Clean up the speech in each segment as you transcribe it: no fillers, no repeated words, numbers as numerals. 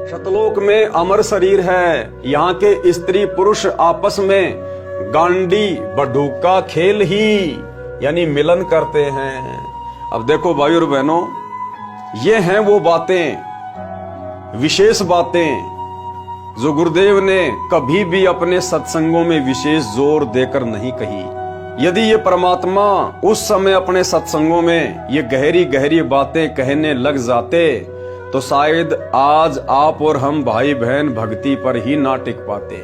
शतलोक में अमर शरीर है, यहाँ के स्त्री पुरुष आपस में गांडी बडूका खेल ही यानी मिलन करते हैं। अब देखो भाई और बहनों, ये हैं वो बातें, विशेष बातें जो गुरुदेव ने कभी भी अपने सत्संगों में विशेष जोर देकर नहीं कही। यदि ये परमात्मा उस समय अपने सत्संगों में ये गहरी गहरी बातें कहने लग जाते तो शायद आज आप और हम भाई बहन भक्ति पर ही ना टिक पाते।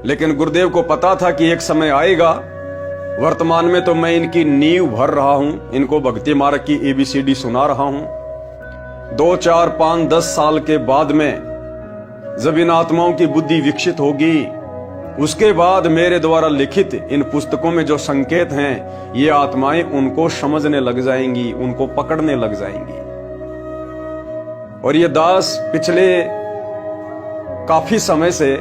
लेकिन गुरुदेव को पता था कि एक समय आएगा, वर्तमान में तो मैं इनकी नींव भर रहा हूं, इनको भक्ति मार्ग की ABCD सुना रहा हूं। 2, 4, 5, 10 साल के बाद में जब इन आत्माओं की बुद्धि विकसित होगी, उसके बाद मेरे द्वारा लिखित इन पुस्तकों में जो संकेत हैं, ये आत्माएं उनको समझने लग जाएंगी, उनको पकड़ने लग जाएंगी। और ये दास पिछले काफी समय से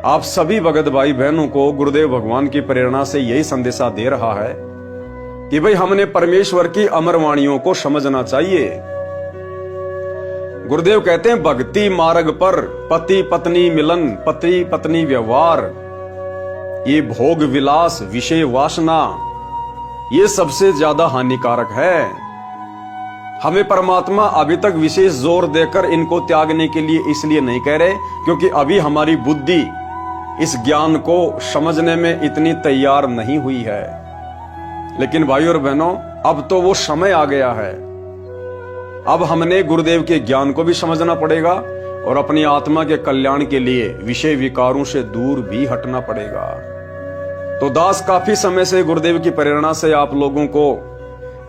आप सभी भगत भाई बहनों को गुरुदेव भगवान की प्रेरणा से यही संदेशा दे रहा है कि भाई हमने परमेश्वर की अमर वाणियों को समझना चाहिए। गुरुदेव कहते हैं भक्ति मार्ग पर पति पत्नी मिलन, पति पत्नी व्यवहार, ये भोग विलास विषय वासना, ये सबसे ज्यादा हानिकारक है। हमें परमात्मा अभी तक विशेष जोर देकर इनको त्यागने के लिए इसलिए नहीं कह रहे क्योंकि अभी हमारी बुद्धि इस ज्ञान को समझने में इतनी तैयार नहीं हुई है। लेकिन भाई और बहनों, अब तो वो समय आ गया है। अब हमने गुरुदेव के ज्ञान को भी समझना पड़ेगा और अपनी आत्मा के कल्याण के लिए विषय विकारों से दूर भी हटना पड़ेगा। तो दास काफी समय से गुरुदेव की प्रेरणा से आप लोगों को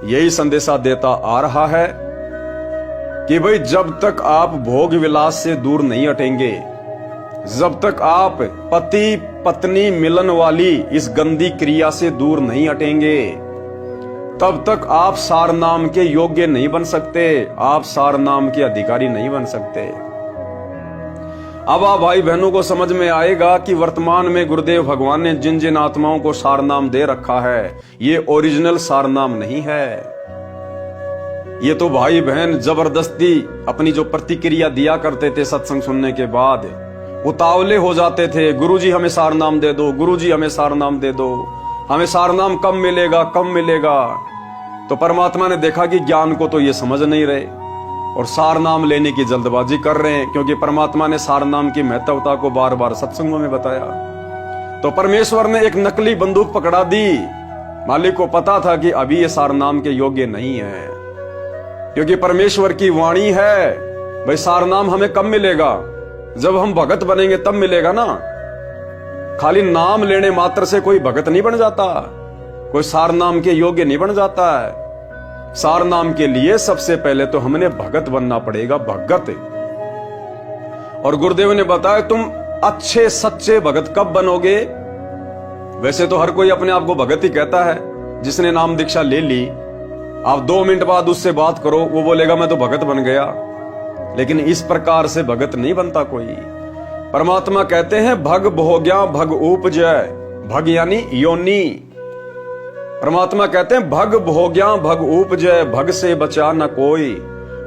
यही संदेशा देता आ रहा है कि भाई जब तक आप भोग विलास से दूर नहीं हटेंगे, जब तक आप पति पत्नी मिलन वाली इस गंदी क्रिया से दूर नहीं हटेंगे, तब तक आप सार नाम के योग्य नहीं बन सकते, आप सार नाम के अधिकारी नहीं बन सकते। अब आप भाई बहनों को समझ में आएगा कि वर्तमान में गुरुदेव भगवान ने जिन जिन आत्माओं को सार नाम दे रखा है, ये ओरिजिनल सार नाम नहीं है। ये तो भाई बहन जबरदस्ती अपनी जो प्रतिक्रिया दिया करते थे सत्संग सुनने के बाद, उतावले हो जाते थे, गुरुजी हमें सार नाम दे दो, गुरुजी हमें सार नाम दे दो, हमें सार नाम कम मिलेगा कम मिलेगा। तो परमात्मा ने देखा कि ज्ञान को तो ये समझ नहीं रहे और सार नाम लेने की जल्दबाजी कर रहे हैं, क्योंकि परमात्मा ने सार नाम की महत्वता को बार बार सत्संगों में बताया। तो परमेश्वर ने एक नकली बंदूक पकड़ा दी। मालिक को पता था कि अभी ये सार नाम के योग्य नहीं है, क्योंकि परमेश्वर की वाणी है भाई सार नाम हमें कब मिलेगा, जब हम भगत बनेंगे तब मिलेगा ना। खाली नाम लेने मात्र से कोई भगत नहीं बन जाता, कोई सार नाम के योग्य नहीं बन जाता है। सार नाम के लिए सबसे पहले तो हमने भगत बनना पड़ेगा, भगत। और गुरुदेव ने बताया तुम अच्छे सच्चे भगत कब बनोगे। वैसे तो हर कोई अपने आप को भगत ही कहता है, जिसने नाम दीक्षा ले ली, आप 2 मिनट बाद उससे बात करो, वो बोलेगा मैं तो भगत बन गया। लेकिन इस प्रकार से भगत नहीं बनता कोई। परमात्मा कहते हैं भग भोग्या भग उपजय, भग यानी योनि। परमात्मा कहते हैं भग भोग्या भग उपजय, भग से बचा न कोई,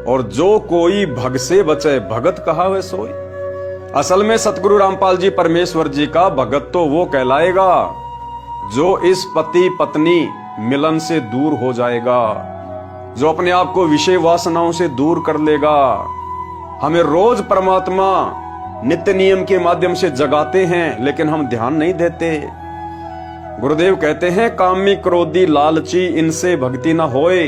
और जो कोई भग से बचे भगत कहा वह सोई। असल में सतगुरु रामपाल जी परमेश्वर जी का भगत तो वो कहलाएगा जो इस पति पत्नी मिलन से दूर हो जाएगा, जो अपने आप को विषय वासनाओं से दूर कर लेगा। हमें रोज परमात्मा नित्य नियम के माध्यम से जगाते हैं, लेकिन हम ध्यान नहीं देते। गुरुदेव कहते हैं कामी क्रोधी लालची इनसे भक्ति न होए,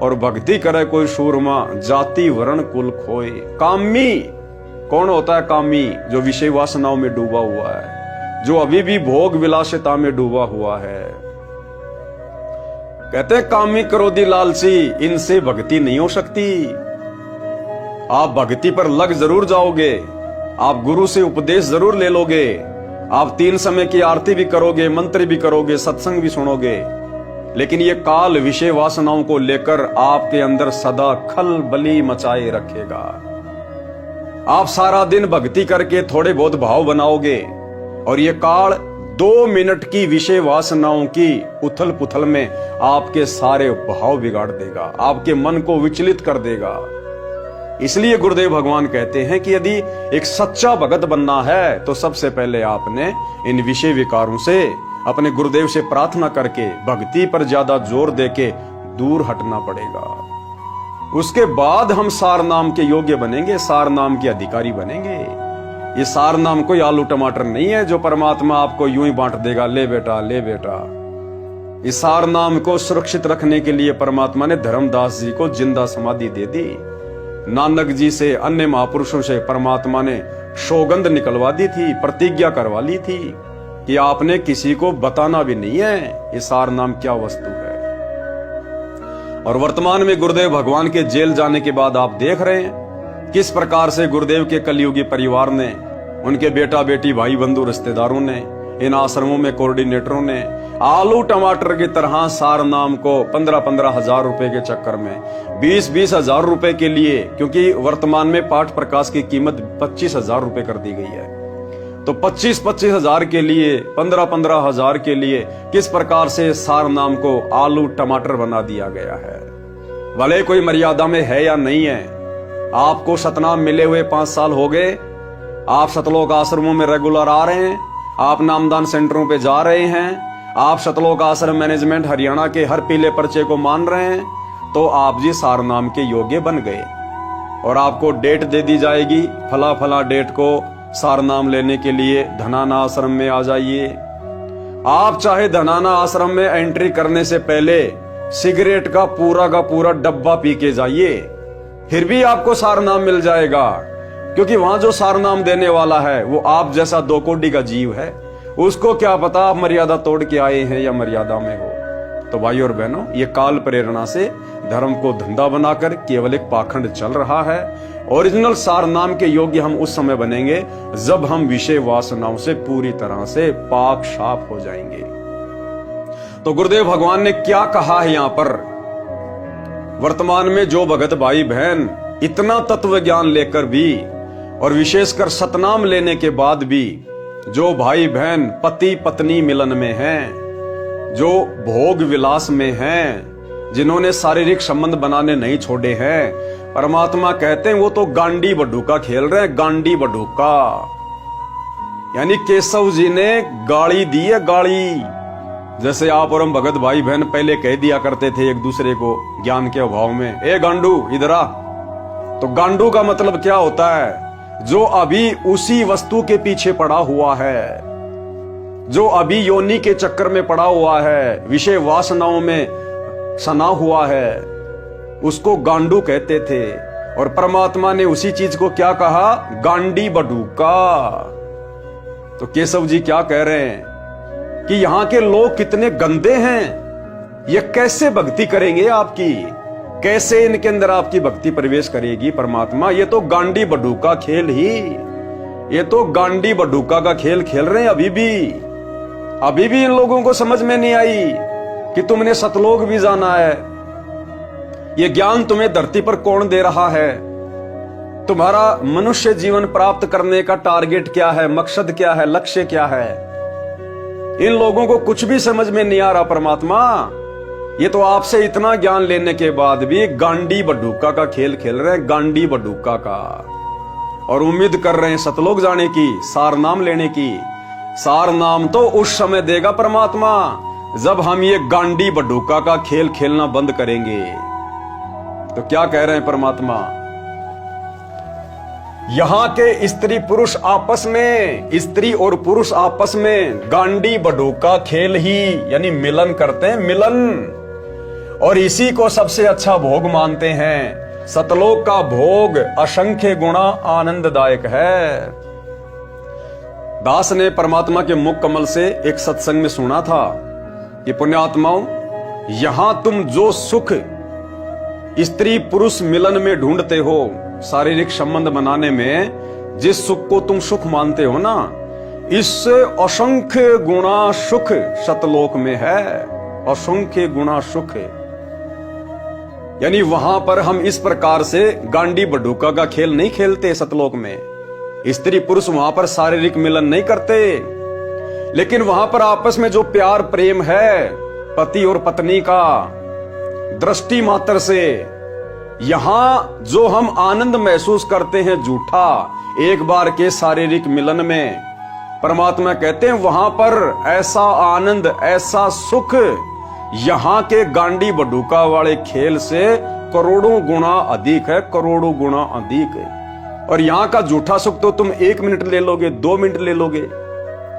और भक्ति करे कोई सूरमा जाति वर्ण कुल खोए। कामी कौन होता है? कामी जो विषय वासनाओं में डूबा हुआ है, जो अभी भी भोग विलासिता में डूबा हुआ है। कहते हैं कामी क्रोधी लालची इनसे भक्ति नहीं हो सकती। आप भक्ति पर लग जरूर जाओगे, आप गुरु से उपदेश जरूर ले लोगे, आप 3 समय की आरती भी करोगे, मंत्र भी करोगे, सत्संग भी सुनोगे, लेकिन ये काल विषय वासनाओं को लेकर आपके अंदर सदा खलबली मचाए रखेगा। आप सारा दिन भक्ति करके थोड़े बहुत भाव बनाओगे, और ये काल 2 मिनट की विषय वासनाओं की उथल पुथल में आपके सारे भाव बिगाड़ देगा, आपके मन को विचलित कर देगा। इसलिए गुरुदेव भगवान कहते हैं कि यदि एक सच्चा भगत बनना है तो सबसे पहले आपने इन विषय विकारों से अपने गुरुदेव से प्रार्थना करके भक्ति पर ज्यादा जोर देके दूर हटना पड़ेगा। उसके बाद हम सार नाम के योग्य बनेंगे, सार नाम के अधिकारी बनेंगे। ये सार नाम कोई आलू टमाटर नहीं है जो परमात्मा आपको यूं ही बांट देगा, ले बेटा ले बेटा। इस सार नाम को सुरक्षित रखने के लिए परमात्मा ने धर्मदास जी को जिंदा समाधि दे दी। नानक जी से, अन्य महापुरुषों से परमात्मा ने सौगंध निकलवा दी थी, प्रतिज्ञा करवा ली थी कि आपने किसी को बताना भी नहीं है ये सार नाम क्या वस्तु है। और वर्तमान में गुरुदेव भगवान के जेल जाने के बाद आप देख रहे हैं किस प्रकार से गुरुदेव के कलयुगी परिवार ने, उनके बेटा बेटी भाई बंधु रिश्तेदारों ने, इन आश्रमों में कोऑर्डिनेटरों ने आलू टमाटर की तरह सार नाम को 15-15 हजार रुपए के चक्कर में 20-20 हजार रुपए के लिए, क्योंकि वर्तमान में पाठ प्रकाश की कीमत 25 हजार रुपए कर दी गई है, तो 25-25 हजार के लिए, 15-15 हजार के लिए किस प्रकार से सार नाम को आलू टमाटर बना दिया गया है। भले कोई मर्यादा में है या नहीं है, आपको सतनाम मिले हुए 5 साल हो गए, आप सतलोक आश्रमों में रेगुलर आ रहे हैं, आप नामदान सेंटरों पे जा रहे हैं, आप सतलोक आश्रम मैनेजमेंट हरियाणा के हर पीले पर्चे को मान रहे हैं, तो आप जी सार नाम के योग्य बन गए। और आपको डेट दे दी जाएगी, फला फला डेट को सार नाम लेने के लिए धनाना आश्रम में आ जाइए। आप चाहे धनाना आश्रम में एंट्री करने से पहले सिगरेट का पूरा डब्बा पी के जाइए, फिर भी आपको सार नाम मिल जाएगा, क्योंकि वहां जो सार नाम देने वाला है वो आप जैसा 2 कोड़ी का जीव है। उसको क्या पता आप मर्यादा तोड़ के आए हैं या मर्यादा में हो। तो भाई और बहनों, ये काल प्रेरणा से धर्म को धंधा बनाकर केवल एक पाखंड चल रहा है। ओरिजिनल सार नाम के योग्य हम उस समय बनेंगे जब हम विषय वासनाओं से पूरी तरह से पाक साफ हो जाएंगे। तो गुरुदेव भगवान ने क्या कहा है यहां पर, वर्तमान में जो भगत भाई बहन इतना तत्व ज्ञान लेकर भी और विशेषकर सतनाम लेने के बाद भी जो भाई बहन पति पत्नी मिलन में हैं, जो भोग विलास में हैं, जिन्होंने शारीरिक संबंध बनाने नहीं छोड़े हैं, परमात्मा कहते हैं वो तो गांडी बडूका खेल रहे हैं, गांडी बडूका। यानी केशव जी ने गाड़ी दी है, गाड़ी। जैसे आप और हम भगत भाई बहन पहले कह दिया करते थे एक दूसरे को ज्ञान के अभाव में, ए गांडू इधर आ। तो गांडू का मतलब क्या होता है, जो अभी उसी वस्तु के पीछे पड़ा हुआ है, जो अभी योनि के चक्कर में पड़ा हुआ है, विषय वासनाओं में सना हुआ है, उसको गांडू कहते थे। और परमात्मा ने उसी चीज को क्या कहा, गांडी बडूका। तो केशव जी क्या कह रहे हैं कि यहां के लोग कितने गंदे हैं, ये कैसे भक्ति करेंगे आपकी, कैसे इनके अंदर आपकी भक्ति प्रवेश करेगी परमात्मा। ये तो गांडी बडूका खेल ही, ये तो गांडी बडूका का खेल खेल रहे हैं। अभी भी इन लोगों को समझ में नहीं आई कि तुमने सतलोक भी जाना है। ये ज्ञान तुम्हें धरती पर कौन दे रहा है, तुम्हारा मनुष्य जीवन प्राप्त करने का टारगेट क्या है, मकसद क्या है, लक्ष्य क्या है। इन लोगों को कुछ भी समझ में नहीं आ रहा परमात्मा। ये तो आपसे इतना ज्ञान लेने के बाद भी गांडी बडूका का खेल खेल रहे हैं, गांडी बडूका का। और उम्मीद कर रहे हैं सतलोक जाने की, सार नाम लेने की। सार नाम तो उस समय देगा परमात्मा जब हम ये गांडी बडूका का खेल खेलना बंद करेंगे। तो क्या कह रहे हैं परमात्मा, यहां के स्त्री पुरुष आपस में, स्त्री और पुरुष आपस में गांडी बडूका खेल ही यानी मिलन करते हैं, मिलन। और इसी को सबसे अच्छा भोग मानते हैं। सतलोक का भोग असंख्य गुणा आनंददायक है। दास ने परमात्मा के मुख कमल से एक सत्संग में सुना था कि पुण्यात्माओं, यहां तुम जो सुख स्त्री पुरुष मिलन में ढूंढते हो, शारीरिक संबंध बनाने में जिस सुख को तुम सुख मानते हो ना, इससे असंख्य गुणा सुख सतलोक में है, असंख्य गुणा सुख। यानी वहां पर हम इस प्रकार से गांडी बडूका का खेल नहीं खेलते सतलोक में। स्त्री पुरुष वहां पर शारीरिक मिलन नहीं करते, लेकिन वहां पर आपस में जो प्यार प्रेम है पति और पत्नी का, दृष्टि मात्र से यहां जो हम आनंद महसूस करते हैं झूठा एक बार के शारीरिक मिलन में, परमात्मा कहते हैं वहां पर ऐसा आनंद, ऐसा सुख यहां के गांडी बडूका वाले खेल से करोड़ों गुना अधिक है, करोड़ों गुना अधिक है। और यहां का झूठा सुख तो तुम 1 मिनट ले लोगे, 2 मिनट ले लोगे,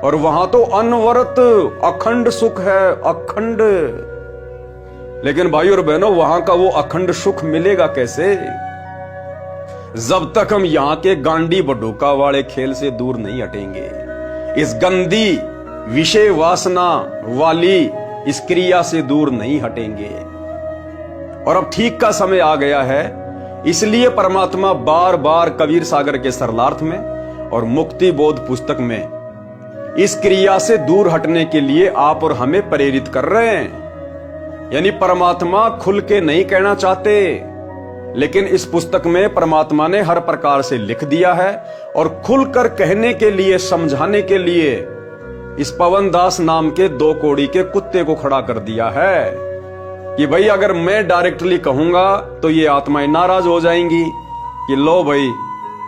और वहां तो अनवरत अखंड सुख है, अखंड। लेकिन भाई और बहनों, वहां का वो अखंड सुख मिलेगा कैसे? जब तक हम यहां के गांडी बडूका वाले खेल से दूर नहीं हटेंगे, इस गंदी विषय वासना वाली इस क्रिया से दूर नहीं हटेंगे। और अब ठीक का समय आ गया है, इसलिए परमात्मा बार बार कबीर सागर के सरलार्थ में और मुक्ति बोध पुस्तक में इस क्रिया से दूर हटने के लिए आप और हमें प्रेरित कर रहे हैं। यानी परमात्मा खुल के नहीं कहना चाहते, लेकिन इस पुस्तक में परमात्मा ने हर प्रकार से लिख दिया है और खुलकर कहने के लिए, समझाने के लिए इस पवन दास नाम के 2 कोड़ी के कुत्ते को खड़ा कर दिया है कि भाई अगर मैं डायरेक्टली कहूंगा तो ये आत्माएं नाराज हो जाएंगी कि लो भाई,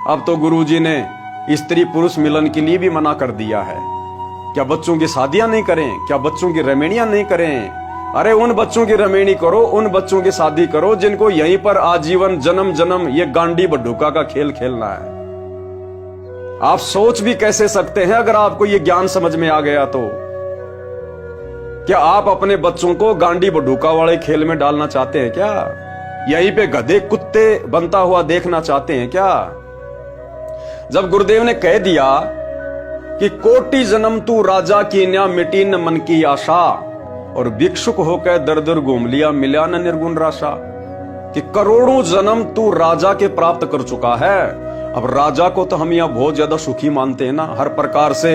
अब तो गुरुजी ने स्त्री पुरुष मिलन के लिए भी मना कर दिया है। क्या बच्चों की शादियां नहीं करें? क्या बच्चों की रमेणियां नहीं करें? अरे उन बच्चों की रमेणी करो, उन बच्चों की शादी करो जिनको यहीं पर आजीवन जन्म जन्म ये गांडी बडूका का खेल खेलना है। आप सोच भी कैसे सकते हैं अगर आपको ये ज्ञान समझ में आ गया तो? क्या आप अपने बच्चों को गांडी बडूका वाले खेल में डालना चाहते हैं क्या? यहीं पे गधे कुत्ते बनता हुआ देखना चाहते हैं क्या? जब गुरुदेव ने कह दिया कि कोटि जन्म तू राजा की न्या मिटी न मन की आशा, और भिक्षुक होकर दर दर घूम लिया मिला न निर्गुण राशा, कि करोड़ों जन्म तू राजा के प्राप्त कर चुका है। अब राजा को तो हम यहां बहुत ज्यादा सुखी मानते हैं ना, हर प्रकार से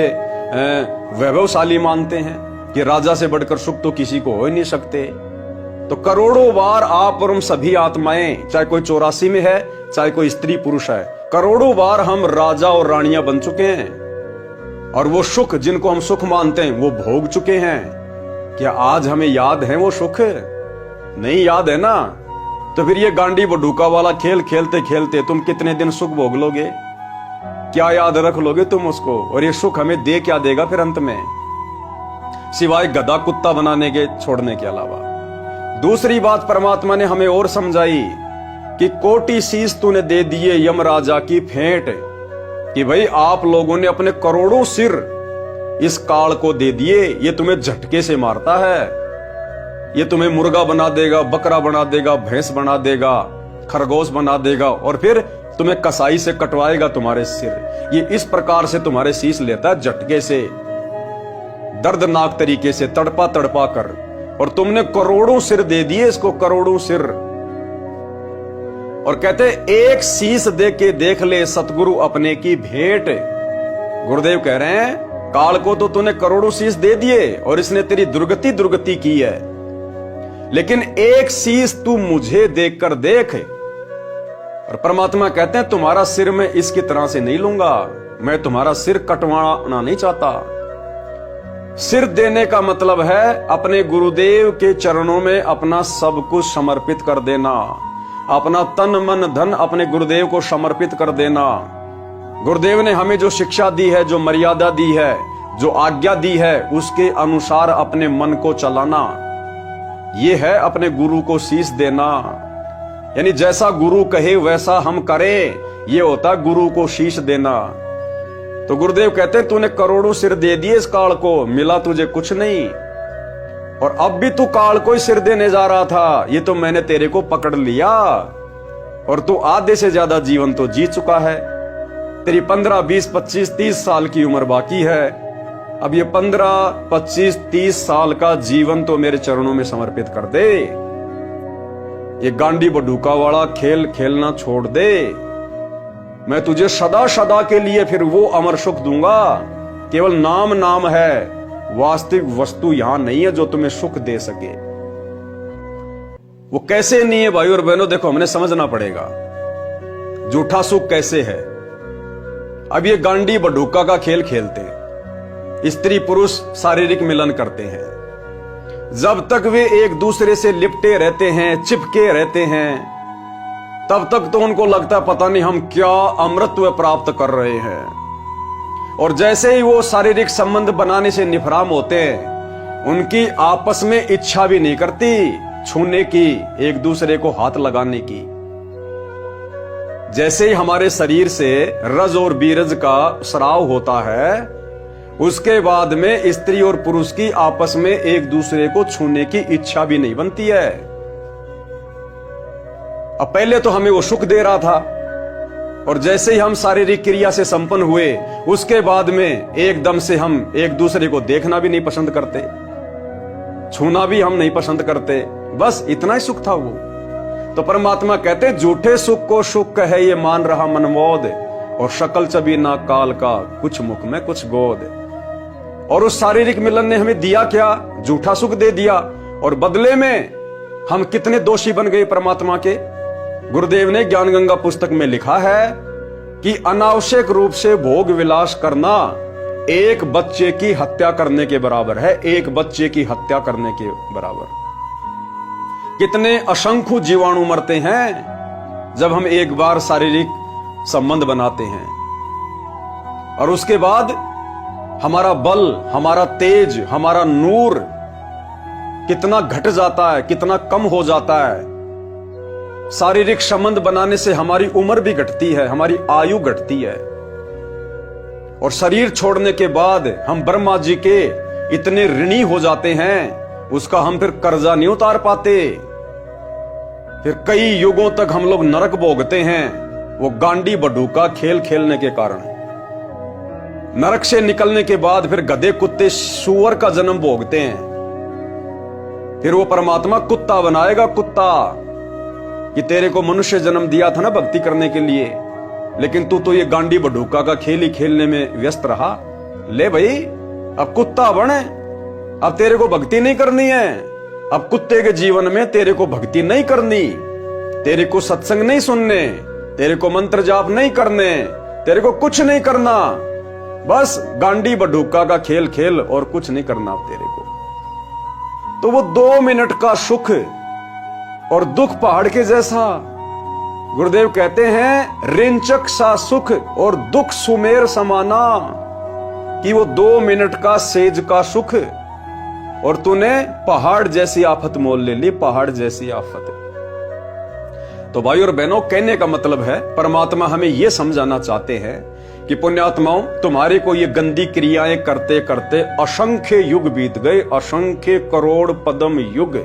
वैभवशाली मानते हैं कि राजा से बढ़कर सुख तो किसी को हो ही नहीं सकते। तो करोड़ों बार आप और हम सभी आत्माएं, चाहे कोई 84 में है, चाहे कोई स्त्री पुरुष है, करोड़ों बार हम राजा और रानियां बन चुके हैं, और वो सुख जिनको हम सुख मानते हैं वो भोग चुके हैं। क्या आज हमें याद है वो सुख? नहीं याद है ना? तो फिर ये गांडी बडूका वाला खेल खेलते खेलते तुम कितने दिन सुख भोग लोगे? क्या याद रख लोगे तुम उसको? और ये सुख हमें दे क्या देगा फिर अंत में, सिवाय गधा कुत्ता बनाने के, छोड़ने के अलावा? दूसरी बात परमात्मा ने हमें और समझाई कि कोटि शीश तूने दे दिए यम राजा की फेंट, कि भाई आप लोगों ने अपने करोड़ों सिर इस काल को दे दिए। ये तुम्हें झटके से मारता है, ये तुम्हें मुर्गा बना देगा, बकरा बना देगा, भैंस बना देगा, खरगोश बना देगा, और फिर तुम्हें कसाई से कटवाएगा तुम्हारे सिर। ये इस प्रकार से तुम्हारे शीश लेता है झटके से, दर्दनाक तरीके से, तड़पा तड़पा कर, और तुमने करोड़ों सिर दे दिए इसको, करोड़ों सिर। और कहते एक शीश दे के देख ले सतगुरु अपने की भेंट। गुरुदेव कह रहे हैं काल को तो तूने करोड़ों शीश दे दिए और इसने तेरी दुर्गति दुर्गति की है, लेकिन एक शीश तू मुझे देखकर देख। और परमात्मा कहते हैं तुम्हारा सिर मैं इसकी तरह से नहीं लूंगा, मैं तुम्हारा सिर कटवाना नहीं चाहता। सिर देने का मतलब है अपने गुरुदेव के चरणों में अपना सब कुछ समर्पित कर देना, अपना तन मन धन अपने गुरुदेव को समर्पित कर देना। गुरुदेव ने हमें जो शिक्षा दी है, जो मर्यादा दी है, जो आज्ञा दी है, उसके अनुसार अपने मन को चलाना, यह है अपने गुरु को शीश देना। यानी जैसा गुरु कहे वैसा हम करें, यह होता गुरु को शीश देना। तो गुरुदेव कहते हैं तूने करोड़ों सिर दे दिए इस काल को, मिला तुझे कुछ नहीं, और अब भी तू काल को ही सिर देने जा रहा था। ये तो मैंने तेरे को पकड़ लिया, और तू आधे से ज्यादा जीवन तो जी चुका है। तेरी 15, 20, 25, 30 साल की उम्र बाकी है। अब ये 15, 25, 30 साल का जीवन तो मेरे चरणों में समर्पित कर दे। ये गांडी बडूका वाला खेल खेलना छोड़ दे। मैं तुझे सदा सदा के लिए फिर वो अमर सुख दूंगा। केवल नाम नाम है, वास्तविक वस्तु यहां नहीं है जो तुम्हें सुख दे सके। वो कैसे नहीं है भाई और बहनों? देखो हमने समझना पड़ेगा झूठा सुख कैसे है। अब ये गांडी बडूका का खेल खेलते हैं, स्त्री पुरुष शारीरिक मिलन करते हैं, जब तक वे एक दूसरे से लिपटे रहते हैं, चिपके रहते हैं, तब तक तो उनको लगता है पता नहीं हम क्या अमृतत्व प्राप्त कर रहे हैं। और जैसे ही वो शारीरिक संबंध बनाने से निफराम होते हैं, उनकी आपस में इच्छा भी नहीं करती छूने की, एक दूसरे को हाथ लगाने की। जैसे ही हमारे शरीर से रज और बीरज का स्राव होता है, उसके बाद में स्त्री और पुरुष की आपस में एक दूसरे को छूने की इच्छा भी नहीं बनती है। अब पहले तो हमें वो सुख दे रहा था, और जैसे ही हम शारीरिक क्रिया से संपन्न हुए, उसके बाद में एकदम से हम एक दूसरे को देखना भी नहीं पसंद करते, छूना भी हम नहीं पसंद करते। बस इतना ही सुख था वो। तो परमात्मा कहते झूठे सुख को सुख कहे ये मान रहा मनमोद, और शकल चबी ना काल का कुछ मुख में कुछ गोद। और उस शारीरिक मिलन ने हमें दिया क्या? झूठा सुख दे दिया, और बदले में हम कितने दोषी बन गए परमात्मा के। गुरुदेव ने ज्ञान गंगा पुस्तक में लिखा है कि अनावश्यक रूप से भोग विलास करना एक बच्चे की हत्या करने के बराबर है, एक बच्चे की हत्या करने के बराबर। कितने असंख्य जीवाणु मरते हैं जब हम एक बार शारीरिक संबंध बनाते हैं, और उसके बाद हमारा बल, हमारा तेज, हमारा नूर कितना घट जाता है, कितना कम हो जाता है। शारीरिक संबंध बनाने से हमारी उम्र भी घटती है, हमारी आयु घटती है। और शरीर छोड़ने के बाद हम ब्रह्मा जी के इतने ऋणी हो जाते हैं, उसका हम फिर कर्जा नहीं उतार पाते। फिर कई युगों तक हम लोग नरक भोगते हैं, वो गांडी बडूका खेल खेलने के कारण। नरक से निकलने के बाद फिर गधे कुत्ते सूअर का जन्म भोगते हैं। फिर वो परमात्मा कुत्ता बनाएगा, कुत्ता, कि तेरे को मनुष्य जन्म दिया था ना भक्ति करने के लिए, लेकिन तू तो ये गांडी बडूका का खेल ही खेलने में व्यस्त रहा। ले भाई, अब कुत्ता बने, अब तेरे को भक्ति नहीं करनी है। अब कुत्ते के जीवन में तेरे को भक्ति नहीं करनी, तेरे को सत्संग नहीं सुनने, तेरे को मंत्र जाप नहीं करने, तेरे को कुछ नहीं करना, बस गांडी बडूका का खेल खेल और कुछ नहीं करना अब तेरे को। तो वो 2 मिनट का सुख और दुख पहाड़ के जैसा। गुरुदेव कहते हैं रिंचक सा सुख और दुख सुमेर समाना, कि वो 2 मिनट का सेज का सुख और तूने पहाड़ जैसी आफत मोल ले ली, पहाड़ जैसी आफत। तो भाई और बहनों, कहने का मतलब है परमात्मा हमें यह समझाना चाहते हैं कि पुण्यात्माओं, तुम्हारे को ये गंदी क्रियाएं करते करते असंख्य युग बीत गए, असंख्य करोड़ पदम युग।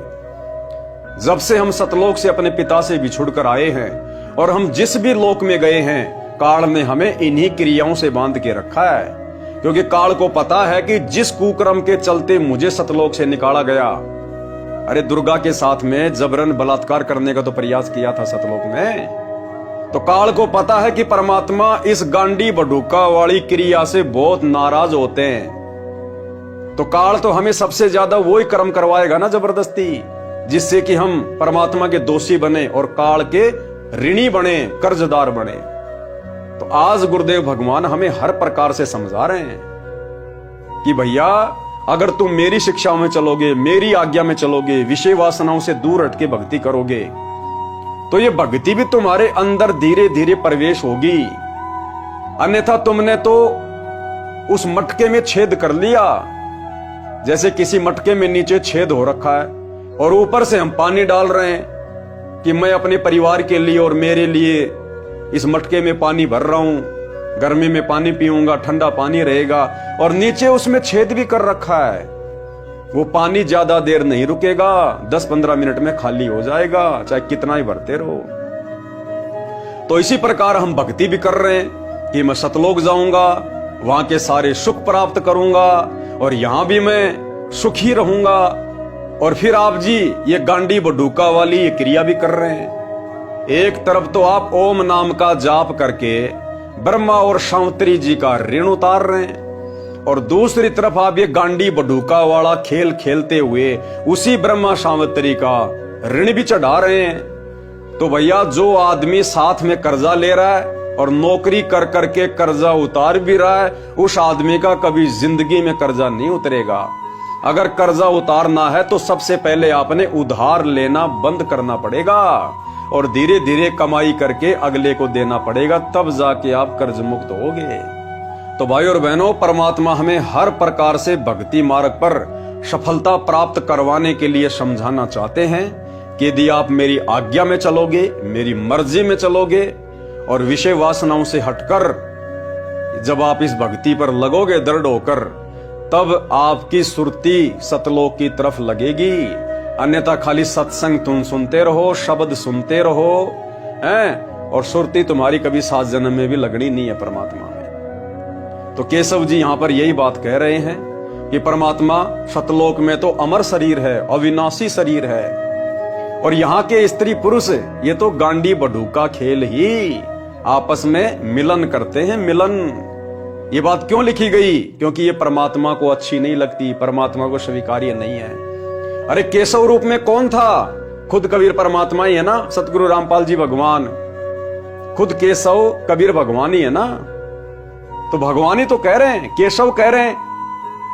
जब से हम सतलोक से अपने पिता से बिछुड़ कर आए हैं, और हम जिस भी लोक में गए हैं, काल ने हमें इन्हीं क्रियाओं से बांध के रखा है। क्योंकि काल को पता है कि जिस कुक्रम के चलते मुझे सतलोक से निकाला गया, अरे दुर्गा के साथ में जबरन बलात्कार करने का तो प्रयास किया था सतलोक में, तो काल को पता है कि परमात्मा इस गांडी बडूका वाली क्रिया से बहुत नाराज होते हैं। तो काल तो हमें सबसे ज्यादा वही कर्म करवाएगा ना जबरदस्ती, जिससे कि हम परमात्मा के दोषी बने और काल के ऋणी बने, कर्जदार बने। तो आज गुरुदेव भगवान हमें हर प्रकार से समझा रहे हैं कि भैया, अगर तुम मेरी शिक्षाओं में चलोगे, मेरी आज्ञा में चलोगे, विषय वासनाओं से दूर हटके भक्ति करोगे, तो ये भक्ति भी तुम्हारे अंदर धीरे धीरे प्रवेश होगी। अन्यथा तुमने तो उस मटके में छेद कर लिया। जैसे किसी मटके में नीचे छेद हो रखा है और ऊपर से हम पानी डाल रहे हैं कि मैं अपने परिवार के लिए और मेरे लिए इस मटके में पानी भर रहा हूं, गर्मी में पानी पीऊंगा, ठंडा पानी रहेगा, और नीचे उसमें छेद भी कर रखा है। वो पानी ज्यादा देर नहीं रुकेगा, 10-15 मिनट में खाली हो जाएगा, चाहे कितना ही भरते रहो। तो इसी प्रकार हम भक्ति भी कर रहे हैं कि मैं सतलोक जाऊंगा, वहां के सारे सुख प्राप्त करूंगा, और यहां भी मैं सुखी रहूंगा। और फिर आप जी ये गांडी बडूका वाली ये क्रिया भी कर रहे हैं। एक तरफ तो आप ओम नाम का जाप करके ब्रह्मा और सावित्री जी का ऋण उतार रहे हैं, और दूसरी तरफ आप ये गांडी बडूका वाला खेल खेलते हुए उसी ब्रह्मा सावित्री का ऋण भी चढ़ा रहे हैं। तो भैया, जो आदमी साथ में कर्जा ले रहा है और नौकरी कर करके कर्जा उतार भी रहा है, उस आदमी का कभी जिंदगी में कर्जा नहीं उतरेगा। अगर कर्जा उतारना है तो सबसे पहले आपने उधार लेना बंद करना पड़ेगा, और धीरे धीरे कमाई करके अगले को देना पड़ेगा, तब जाके आप कर्ज मुक्त होगे। तो भाई और बहनों, परमात्मा हमें हर प्रकार से भक्ति मार्ग पर सफलता प्राप्त करवाने के लिए समझाना चाहते हैं कि यदि आप मेरी आज्ञा में चलोगे, मेरी मर्जी में चलोगे और विषय वासनाओं से हटकर जब आप इस भक्ति पर लगोगे दृढ़ होकर, तब आपकी सुरती सतलोक की तरफ लगेगी। अन्यथा खाली सत्संग तुम सुनते रहो, शब्द सुनते रहो हैं, और सुरती तुम्हारी कभी 7 जन्म में भी लगनी नहीं है परमात्मा में। तो केशव जी यहां पर यही बात कह रहे हैं कि परमात्मा सतलोक में तो अमर शरीर है, अविनाशी शरीर है, और यहाँ के स्त्री पुरुष ये तो गांडी बडू का खेल ही आपस में मिलन करते हैं, मिलन। ये बात क्यों लिखी गई? क्योंकि ये परमात्मा को अच्छी नहीं लगती, परमात्मा को स्वीकार्य नहीं है। अरे केशव रूप में कौन था? खुद कबीर परमात्मा ही है ना, सतगुरु रामपाल जी भगवान, खुद केशव कबीर भगवान ही है ना। तो भगवान ही तो कह रहे हैं, केशव कह रहे हैं,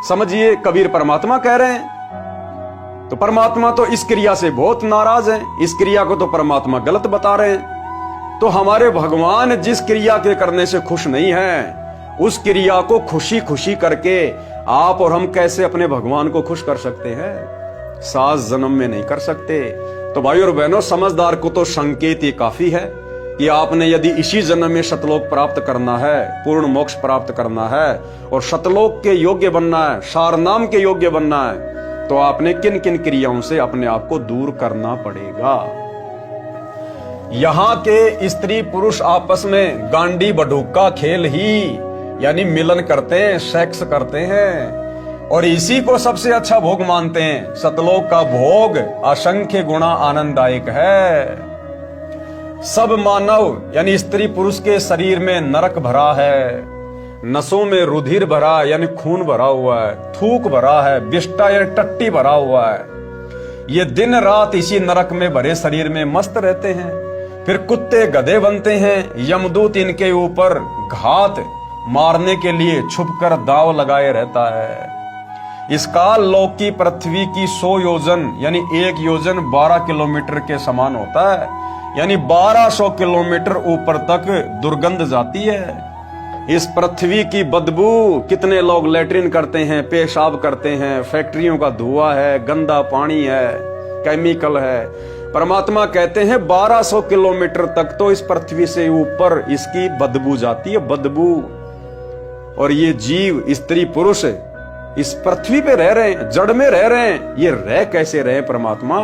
समझिए कबीर परमात्मा कह रहे हैं। तो परमात्मा तो इस क्रिया से बहुत नाराज है, इस क्रिया को तो परमात्मा गलत बता रहे हैं। तो हमारे भगवान जिस क्रिया के करने से खुश नहीं है, उस क्रिया को खुशी खुशी करके आप और हम कैसे अपने भगवान को खुश कर सकते हैं? 7 जन्म में नहीं कर सकते। तो भाई और बहनों, समझदार को तो संकेत ही काफी है कि आपने यदि इसी जन्म में सतलोक प्राप्त करना है, पूर्ण मोक्ष प्राप्त करना है और सतलोक के योग्य बनना है, सारनाम के योग्य बनना है, तो आपने किन किन क्रियाओं से अपने आप को दूर करना पड़ेगा। यहाँ के स्त्री पुरुष आपस में गांडी बडूका खेल ही यानी मिलन करते हैं, सेक्स करते हैं, और इसी को सबसे अच्छा भोग मानते हैं। सतलोक का भोग असंख्य गुणा आनंददायक है। सब मानव यानी स्त्री पुरुष के शरीर में नरक भरा है, नसों में रुधिर भरा यानी खून भरा हुआ है, थूक भरा है, विष्टा यानी टट्टी भरा हुआ है। ये दिन रात इसी नरक में भरे शरीर में मस्त रहते हैं। फिर कुत्ते गधे बनते हैं, यमदूत इनके ऊपर घात मारने के लिए छुपकर दाव लगाए रहता है। इस काल लोक की पृथ्वी की 100 योजन यानी 1 योजन 12 किलोमीटर के समान होता है, यानी 1200 किलोमीटर ऊपर तक दुर्गंध जाती है। इस पृथ्वी की बदबू, कितने लोग लैट्रिन करते हैं, पेशाब करते हैं, फैक्ट्रियों का धुआं है, गंदा पानी है, केमिकल है। परमात्मा कहते हैं 1200 किलोमीटर तक तो इस पृथ्वी से ऊपर इसकी बदबू जाती है, बदबू। और ये जीव स्त्री पुरुष इस पृथ्वी पे रह रहे हैं, जड़ में रह रहे हैं। ये रह कैसे रहे परमात्मा?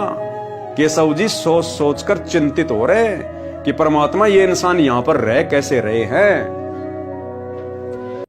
केशव जी सोच सोच कर चिंतित हो रहे हैं कि परमात्मा ये इंसान यहाँ पर रह कैसे रहे हैं।